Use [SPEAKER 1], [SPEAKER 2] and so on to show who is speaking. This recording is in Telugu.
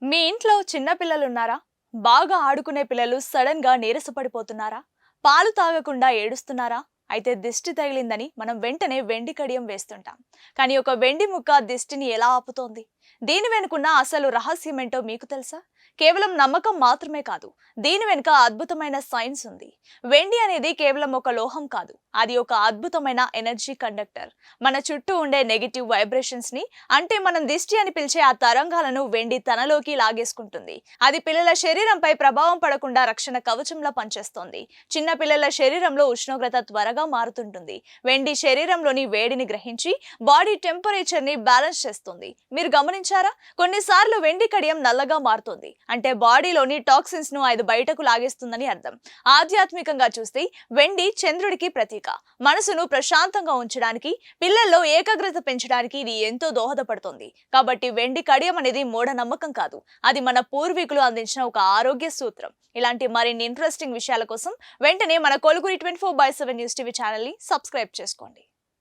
[SPEAKER 1] మీ ఇంట్లో చిన్న పిల్లలున్నారా? బాగా ఆడుకునే పిల్లలు సడన్‌గా నీరసపడిపోతున్నారా? పాలు తాగకుండా ఏడుస్తున్నారా? అయితే దిష్టి తగిలిందని మనం వెంటనే వెండి కడియం వేస్తుంటాం. కానీ ఒక వెండి ముక్క దిష్టిని ఎలా ఆపుతోంది? దీని వెనుకున్న అసలు రహస్యమేంటో మీకు తెలుసా? కేవలం నమ్మకం మాత్రమే కాదు. దీని వెనుక అద్భుతమైన సైన్స్ ఉంది. వెండి అనేది కేవలం ఒక లోహం కాదు. అది ఒక అద్భుతమైన ఎనర్జీ కండక్టర్. మన చుట్టూ ఉండే నెగెటివ్ వైబ్రేషన్స్ ని, అంటే మనం దిష్టి అని పిలిచే ఆ తరంగాలను వెండి తనలోకి లాగేసుకుంటుంది. అది పిల్లల శరీరంపై ప్రభావం పడకుండా రక్షణ కవచంలా పనిచేస్తోంది. చిన్న పిల్లల శరీరంలో ఉష్ణోగ్రత త్వరగా మారుతుంటుంది. వెండి శరీరంలోని వేడిని గ్రహించి బాడీ టెంపరేచర్ ని బ్యాలెన్స్ చేస్తుంది. మీరు గమనించారా? కొన్నిసార్లు వెండి కడియం నల్లగా మారుతుంది. అంటే బాడీలోని టాక్సిన్స్ ను అది బయటకు లాగేస్తుందని అర్థం. ఆధ్యాత్మికంగా చూస్తే వెండి చంద్రుడికి ప్రతీక. మనసును ప్రశాంతంగా ఉంచడానికి, పిల్లల్లో ఏకాగ్రత పెంచడానికి ఇది ఎంతో దోహదపడుతుంది. కాబట్టి వెండి కడియం అనేది మూఢనమ్మకం కాదు. అది మన పూర్వీకులు అందించిన ఒక ఆరోగ్య సూత్రం. ఇలాంటి మరిన్ని ఇంట్రెస్టింగ్ విషయాల కోసం వెంటనే మన కొలుగురి 24/7 న్యూస్ టీవీ ఛానల్ ని సబ్స్క్రైబ్ చేసుకోండి.